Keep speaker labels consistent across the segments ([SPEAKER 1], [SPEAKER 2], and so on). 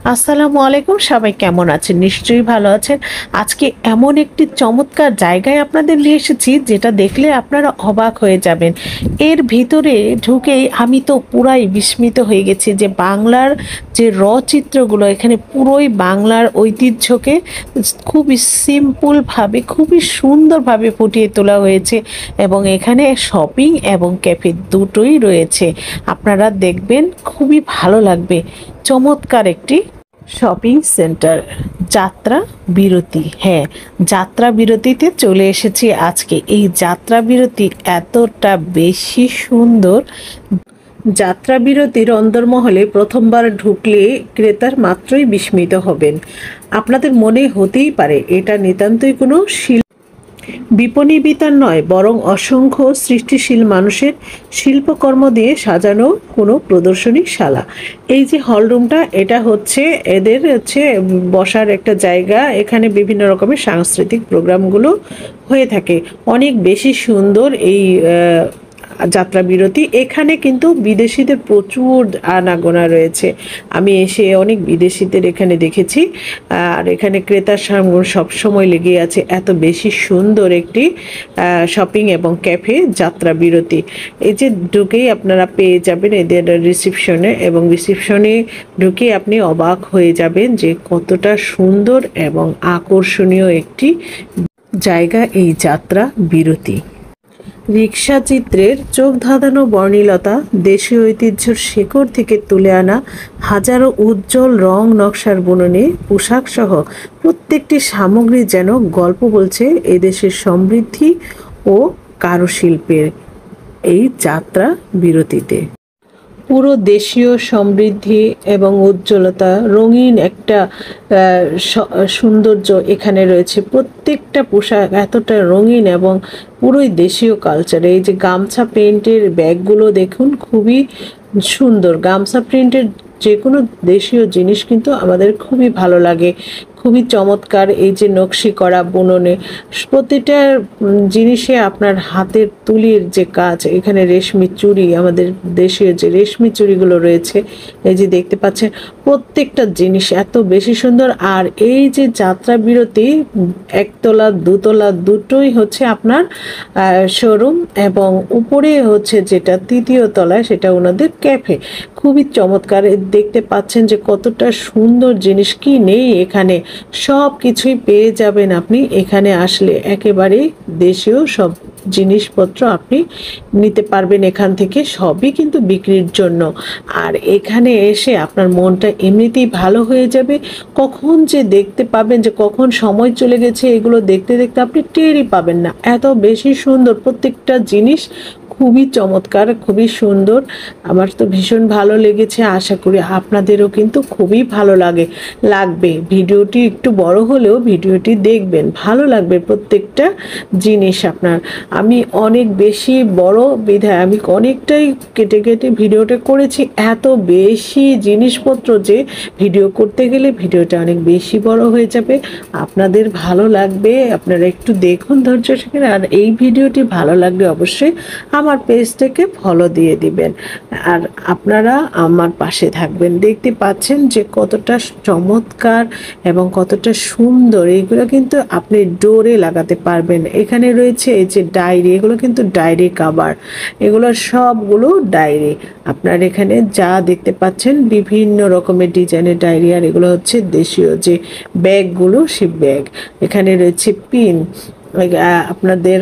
[SPEAKER 1] আসসালামু আলাইকুম, সবাই কেমন আছেন? নিশ্চয়ই ভালো আছেন। আজকে এমন একটি চমৎকার জায়গায় আপনাদের নিয়ে এসেছি যেটা দেখলে আপনারা অবাক হয়ে যাবেন। এর ভিতরে ঢুকেই আমি তো পুরাই বিস্মিত হয়ে গেছি যে বাংলার যে চিত্রগুলো এখানে পুরোই বাংলার ঐতিহ্যকে খুবই সিম্পলভাবে খুবই সুন্দরভাবে ফুটিয়ে তোলা হয়েছে এবং এখানে শপিং এবং ক্যাফে দুটোই রয়েছে। আপনারা দেখবেন খুবই ভালো লাগবে। চমৎকার একটি শপিং সেন্টার। যাত্রা বিরতি, হ্যাঁ, যাত্রা বিরতিতে চলে এসেছি আজকে। এই যাত্রা বিরতি এতটা বেশি সুন্দর। যাত্রা বিরতির অন্দরমহলে প্রথমবার ঢুকলে ক্রেতার মাত্রই বিস্মিত হবেন। আপনাদের মনে হতেই পারে এটা নিতান্তই কোনো বিপণী বিতান নয়, বরং অসংখ্য সৃষ্টিশীল মানুষের শিল্পকর্ম দিয়ে সাজানো কোনো প্রদর্শনীশালা। এই যে হলরুমটা, এটা হচ্ছে এদের বসার একটা জায়গা। এখানে বিভিন্ন রকমের সাংস্কৃতিক প্রোগ্রামগুলো হয়ে থাকে। অনেক বেশি সুন্দর এই যাত্রা বিরতি। এখানে কিন্তু বিদেশিদের প্রচুর আনাগোনা রয়েছে। আমি এসে অনেক বিদেশিদের এখানে দেখেছি। আর এখানে ক্রেতার সামগ্রী সবসময় লেগে আছে। এত বেশি সুন্দর একটি শপিং এবং ক্যাফে যাত্রা বিরতি। এই যে ঢুকেই আপনারা পেয়ে যাবেন এদের রিসিপশনে, এবং রিসিপশনে ঢুকে আপনি অবাক হয়ে যাবেন যে কতটা সুন্দর এবং আকর্ষণীয় একটি জায়গা এই যাত্রা বিরতি। রিক্সা চিত্রের চোখ ধাঁধানো বর্ণিলতা, দেশীয় ঐতিহ্যের শেকড় থেকে তুলে আনা হাজারো উজ্জ্বল রং নকশার বুননে পোশাক সহ প্রত্যেকটি সামগ্রী যেন গল্প বলছে এদেশের সমৃদ্ধি ও কারুশিল্পের এই যাত্রা বিরতিতে। পুরো দেশীয় সমৃদ্ধি এবং উজ্জ্বলতা, রঙিন একটা সৌন্দর্য এখানে রয়েছে। প্রত্যেকটা পোশাক এতটা রঙিন এবং পুরোই দেশীয় কালচার। এই যে গামছা প্রিন্টের ব্যাগগুলো দেখুন, খুবই সুন্দর। গামছা প্রিন্টের যে কোনো দেশীয় জিনিস কিন্তু আমাদের খুবই ভালো লাগে, খুবই চমৎকার। এই যে নকশি করা বুননে প্রতিটা জিনিসে আপনার হাতের তুলির যে কাজ, এখানে রেশমি চুড়ি, আমাদের দেশীয় যে রেশমি চুড়িগুলো রয়েছে, এই যে দেখতে পাচ্ছেন, প্রত্যেকটা জিনিস এত বেশি সুন্দর। আর এই যে যাত্রা বিরতি, একতলা দুতলা দুটোই হচ্ছে আপনার শোরুম, এবং উপরে হচ্ছে যেটা তৃতীয় তলায় সেটা ওনাদের ক্যাফে। খুবই চমৎকার। দেখতে পাচ্ছেন যে কতটা সুন্দর জিনিস, কি নেই এখানে, সব কিছুই পেয়ে যাবেন আপনি এখানে আসলে। একেবারেই দেশীয় সব জিনিসপত্র আপনি নিতে পারবেন এখান থেকে, সবই কিন্তু বিক্রির জন্য। আর এখানে এসে আপনার মনটা এমনিতেই ভালো হয়ে যাবে। কখন যে দেখতে পাবেন যে কখন সময় চলে গেছে, এগুলো দেখতে দেখতে আপনি টেরই পাবেন না। এত বেশি সুন্দর প্রত্যেকটা জিনিস, খুবই চমৎকার, খুবই সুন্দর। আমার তো ভীষণ ভালো লেগেছে। আশা করি আপনাদেরও কিন্তু খুবই ভালো লাগবে। ভিডিওটি একটু বড় হলেও ভিডিওটি দেখবেন, ভালো লাগবে প্রত্যেকটা জিনিস আপনার। আমি অনেক বেশি বড় বিধায় আমি অনেকটাই কেটে কেটে ভিডিওটা করেছি। এত বেশি জিনিসপত্র যে ভিডিও করতে গেলে ভিডিওটা অনেক বেশি বড় হয়ে যাবে। আপনাদের ভালো লাগবে, আপনারা একটু দেখুন ধৈর্য সহকারে। আর এই ভিডিওটি ভালো লাগলে অবশ্যই আমার পেজটাকে ফলো দিয়ে দিবেন, আর আপনারা আমার পাশে থাকবেন। দেখতে পাচ্ছেন যে কতটা চমৎকার এবং কতটা সুন্দর। এইগুলো কিন্তু আপনি ডোরে লাগাতে পারবেন। এখানে রয়েছে এই যে ডায়েরি, এগুলো কিন্তু ডায়েরি কাভার, এগুলো সবগুলো ডায়েরি। আপনার এখানে যা দেখতে পাচ্ছেন বিভিন্ন রকমের ডিজাইনের ডায়েরি। আর এগুলো হচ্ছে দেশীয় যে ব্যাগগুলো, সেই ব্যাগ। এখানে রয়েছে পিন, আপনাদের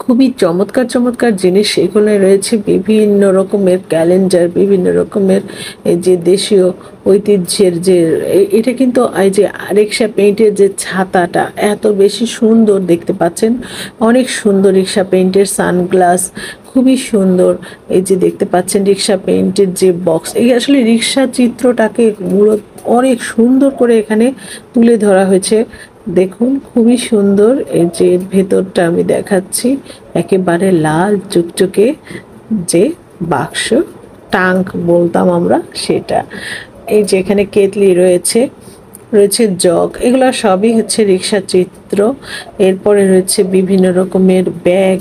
[SPEAKER 1] খুবই চমৎকার চমৎকার জিনিস এগুলো রয়েছে। বিভিন্ন রকমের ক্যালেন্ডার, বিভিন্ন রকমের এই যে দেশীয় ঐতিহ্যের যে এটা কিন্তু এই যে রিক্সা পেইন্টের যে ছাতাটা এত বেশি সুন্দর দেখতে পাচ্ছেন, অনেক সুন্দর। রিক্সা পেইন্টের সানগ্লাস খুবই সুন্দর। এই যে দেখতে পাচ্ছেন রিক্সা পেইন্টের যে বক্স, এই আসলে রিক্সা চিত্রটাকে মূলত অনেক সুন্দর করে এখানে তুলে ধরা হয়েছে। দেখুন খুবই সুন্দর। এই যে ভেতরটা আমি দেখাচ্ছি, একেবারে লাল চকচকে যে বাক্স, টাঙ্ক বলতাম আমরা সেটা। এই যে এখানে কেতলি রয়েছে, রয়েছে জগ, এগুলো সবই হচ্ছে রিক্সা চিত্র। এরপরে রয়েছে বিভিন্ন রকমের ব্যাগ,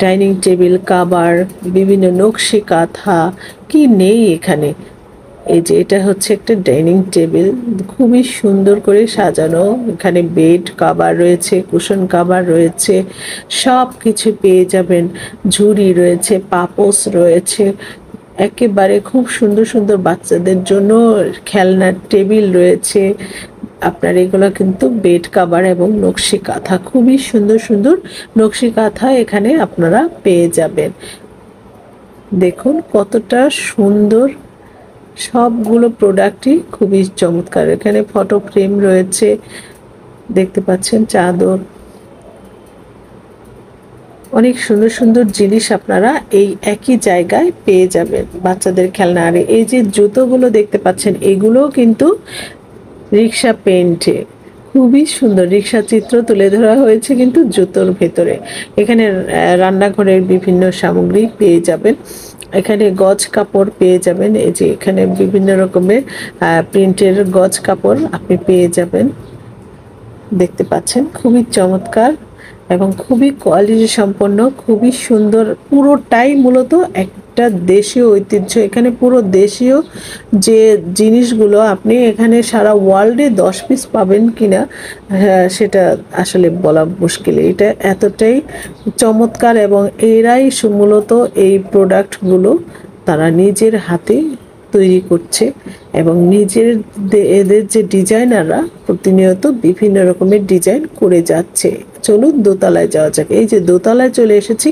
[SPEAKER 1] ডাইনিং টেবিল, কাভার, বিভিন্ন নকশি কাঁথা, কি নেই এখানে। এই যে এটা হচ্ছে একটা ডাইনিং টেবিল, খুবই সুন্দর করে সাজানো। এখানে বেড কভার রয়েছে, কুশন কভার রয়েছে, সব কিছু পেয়ে যাবেন। ঝুড়ি রয়েছে, পাপোশ রয়েছে, একেবারে খুব সুন্দর সুন্দর বাচ্চাদের জন্য খেলনার টেবিল রয়েছে। আপনার এগুলো কিন্তু বেড কভার এবং নকশি কাঁথা, খুবই সুন্দর সুন্দর নকশি কাঁথা এখানে আপনারা পেয়ে যাবেন। দেখুন কতটা সুন্দর, সবগুলো প্রোডাক্টই খুবই চমৎকার। এখানে ফটো ফ্রেম রয়েছে, দেখতে পাচ্ছেন চাদর, অনেক সুন্দর সুন্দর জিনিস আপনারা এই একই জায়গায় পেয়ে যাবেন। বাচ্চাদের খেলনা, আর এই যে জুতোগুলো দেখতে পাচ্ছেন এগুলোও কিন্তু রিক্সা পেইন্টে, খুবই সুন্দর রিক্সা চিত্র তুলে ধরা হয়েছে কিন্তু জুতোর ভেতরে। এখানে রান্নাঘরের বিভিন্ন সামগ্রী পেয়ে যাবেন। এখানে গজ কাপড় পেয়ে যাবেন, এই যে এখানে বিভিন্ন রকমের প্রিন্টের গজ কাপড় আপনি পেয়ে যাবেন। দেখতে পাচ্ছেন খুবই চমৎকার এবং খুবই কোয়ালিটি সম্পন্ন, খুবই সুন্দর। পুরোটাই মূলত একটা দেশীয় ঐতিহ্য। এখানে পুরো দেশীয় যে জিনিসগুলো আপনি এখানে সারা ওয়ার্ল্ডে 10 পিস পাবেন কিনা সেটা আসলে বলা মুশকিল। এটা এতটাই চমৎকার এবং এরাই মূলত এই প্রোডাক্টগুলো তারা নিজের হাতে তৈরি করছে এবং নিজের এদের যে ডিজাইনাররা প্রতিনিয়ত বিভিন্ন রকমের ডিজাইন করে যাচ্ছে। চলুন দোতলায় যাওয়া যাক। এই যে দোতলায় চলে এসেছি,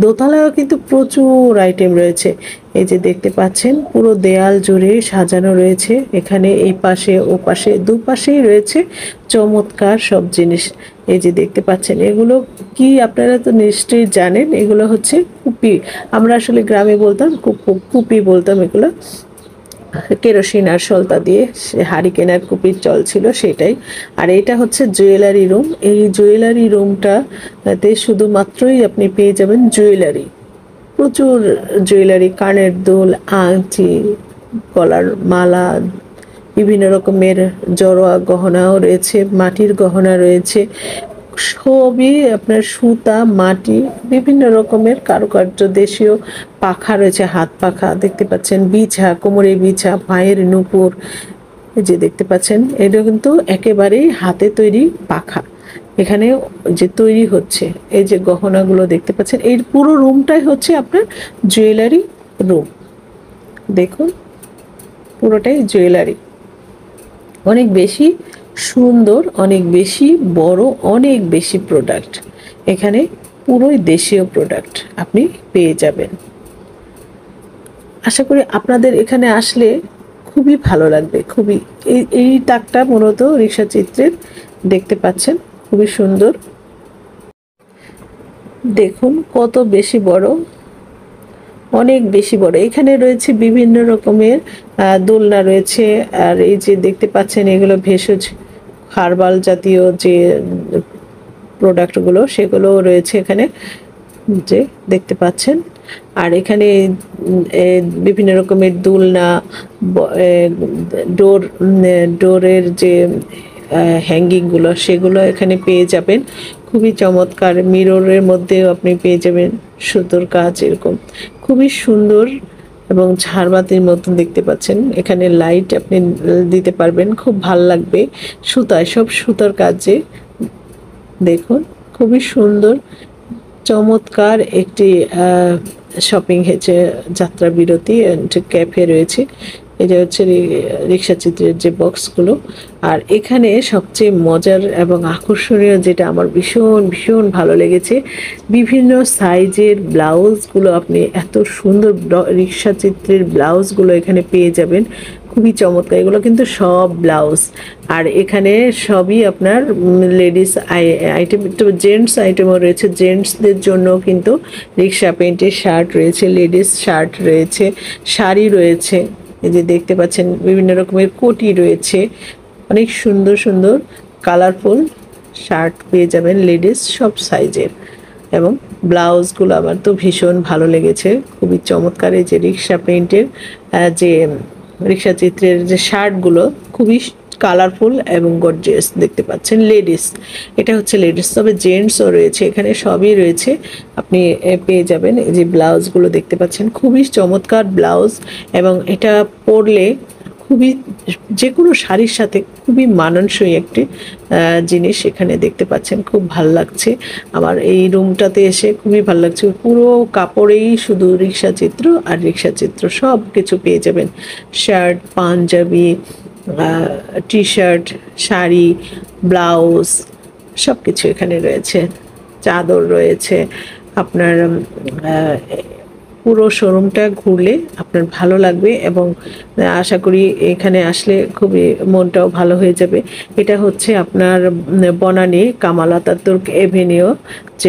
[SPEAKER 1] দোতলায়ও কিন্তু প্রচুর আইটেম রয়েছে। এই যে দেখতে পাচ্ছেন পুরো দেয়াল জুড়ে সাজানো রয়েছে। এখানে এই পাশে ও পাশে দুপাশেই রয়েছে চমৎকার সব জিনিস। এই যে দেখতে পাচ্ছেন এগুলো কি আপনারা তো নিশ্চয়ই জানেন, এগুলো হচ্ছে কুপি। আমরা আসলে গ্রামে বলতাম কুপি বলতাম এগুলো। কেরোসিন আর সলতা দিয়ে হারিকেন আর কুপির চল ছিল সেটাই। আর এটা হচ্ছে জুয়েলারি রুম। এই জুয়েলারি রুমটাতে শুধুমাত্রই আপনি পেয়ে যাবেন জুয়েলারি, প্রচুর জুয়েলারি, কানের দুল, আংটি, গলার মালা, বিভিন্ন রকমের জড়োয়া গহনাও রয়েছে, মাটির গহনা রয়েছে, সবই আপনার সুতা, মাটি, বিভিন্ন রকমের কারুকার্য, দেশীয় পাখা রয়েছে, হাত পাখা দেখতে পাচ্ছেন, বিছা, কোমরে বিছা, পায়ের নূপুর। এই যে দেখতে পাচ্ছেন এটা কিন্তু একেবারেই হাতে তৈরি পাখা, এখানে যে তৈরি হচ্ছে। এই যে গহনাগুলো দেখতে পাচ্ছেন, এই পুরো রুমটাই হচ্ছে আপনার জুয়েলারি রুম। দেখুন পুরোটাই জুয়েলারি, অনেক বেশি সুন্দর, অনেক বেশি বড়, অনেক বেশি প্রোডাক্ট। এখানে পুরোই দেশীয় প্রোডাক্ট আপনি পেয়ে যাবেন। আশা করি আপনাদের এখানে আসলে খুবই ভালো লাগবে। খুবই এই তাকটা মূলত রিক্সা চিত্রের, দেখতে পাচ্ছেন খুবই সুন্দর। দেখুন কত বেশি বড়, অনেক বেশি বড়। এখানে রয়েছে বিভিন্ন রকমের দোলনা রয়েছে। আর এই যে দেখতে পাচ্ছেন এগুলো ভেষজ হার্বাল জাতীয় যে প্রোডাক্টগুলো সেগুলো রয়েছে এখানে, যে দেখতে পাচ্ছেন। আর এখানে বিভিন্ন রকমের দোলনা, ডোরের যে হ্যাঙ্গিংগুলো সেগুলো এখানে পেয়ে যাবেন। খুবই চমৎকার, মিররের মধ্যেও আপনি পেয়ে যাবেন সুতোর কাজ, এরকম খুবই সুন্দর এবং ঝাড়বাতির মতন দেখতে পাচ্ছেন। এখানে লাইট আপনি দিতে পারবেন, খুব ভাল লাগবে। সুতায়, সব সুতার কাজে, দেখুন খুবই সুন্দর চমৎকার একটি শপিং হয়েছে, যাত্রা বিরতি ক্যাফে রয়েছে। এটা হচ্ছে রিক্সা চিত্রের যে বক্সগুলো। আর এখানে সবচেয়ে মজার এবং আকর্ষণীয় যেটা আমার ভীষণ ভীষণ ভালো লেগেছে, বিভিন্ন সাইজের ব্লাউজগুলো আপনি, এত সুন্দর রিক্সা চিত্রের ব্লাউজগুলো এখানে পেয়ে যাবেন, খুবই চমৎকার। এগুলো কিন্তু সব ব্লাউজ, আর এখানে সবই আপনার লেডিস আইটেম, তো জেন্টস আইটেমও রয়েছে। জেন্টসদের জন্য কিন্তু রিক্সা পেইন্টের শার্ট রয়েছে, লেডিস শার্ট রয়েছে, শাড়ি রয়েছে। এই যে দেখতে পাচ্ছেন বিভিন্ন রকমের কোটি রয়েছে, অনেক সুন্দর সুন্দর কালারফুল শার্ট পেয়ে যাবেন লেডিস সব সাইজের। এবং ব্লাউজগুলো আমার তো ভীষণ ভালো লেগেছে, খুবই চমৎকার। এই যে রিক্সা পেইন্টের যে রিক্সা চিত্রের যে শার্টগুলো খুবই কালারফুল এবং গর্জিয়াস দেখতে পাচ্ছেন। লেডিস, এটা হচ্ছে লেডিস, তবে জেন্টসও রয়েছে এখানে, সবই রয়েছে আপনি পেয়ে যাবেন। এই যে ব্লাউজগুলো দেখতে পাচ্ছেন, খুবই চমৎকার ব্লাউজ এবং এটা পরলে খুবই, যে কোনো শাড়ির সাথে খুবই মানানসই একটি জিনিস এখানে দেখতে পাচ্ছেন। খুব ভাল লাগছে আমার এই রুমটাতে এসে, খুবই ভাল লাগছে। পুরো কাপড়েই শুধু রিক্সা চিত্র আর রিক্সা চিত্র, সব কিছু পেয়ে যাবেন। Shirt, panjabi, T shirt, sari, blouse, সব কিছু এখানে রয়েছে। চাদর রয়েছে। আপনার পুরো শোরুমটা ঘুরলে আপনার ভালো লাগবে এবং আশা করি এখানে আসলে খুবই মনটাও ভালো হয়ে যাবে। এটা হচ্ছে আপনার Banani Kemal Ataturk avenue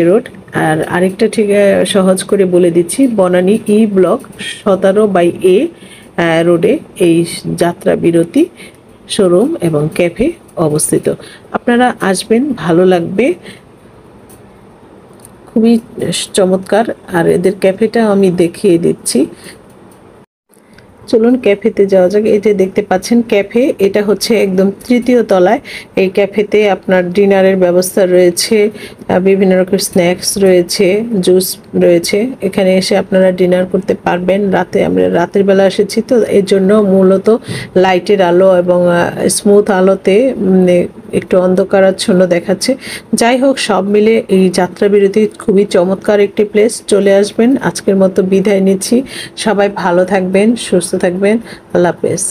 [SPEAKER 1] road. আর আরেকটা ঠিক সহজ করে বলে দিচ্ছি, বনানী ই ব্লক 17/A রোডে এই যাত্রা বিরতি শোরুম এবং ক্যাফে অবস্থিত। আপনারা আসবেন, ভালো লাগবে, খুবই চমৎকার। আর এদের ক্যাফেটা আমি দেখিয়ে দিচ্ছি, চলুন ক্যাফেতে যাওয়া যাক। এই যে দেখতে পাচ্ছেন ক্যাফে, এটা হচ্ছে একদম 3য় তলায়। এই ক্যাফেতে আপনার ডিনারের ব্যবস্থা রয়েছে, বিভিন্ন রকম স্ন্যাক্স রয়েছে, জুস রয়েছে। এখানে এসে আপনারা ডিনার করতে পারবেন। আমরা রাতের বেলা এসেছি তো এর জন্য মূলত লাইটের আলো এবং স্মুথ আলোতে একটু অন্ধকারাচ্ছন্ন দেখাচ্ছে। যাই হোক, সব মিলে এই যাত্রা বিরতি খুবই চমৎকার একটি প্লেস। চলে আসবেন। আজকের মতো বিদায় নিচ্ছি। সবাই ভালো থাকবেন, সুস্থ থাকবেন। আল্লাহ হাফেজ।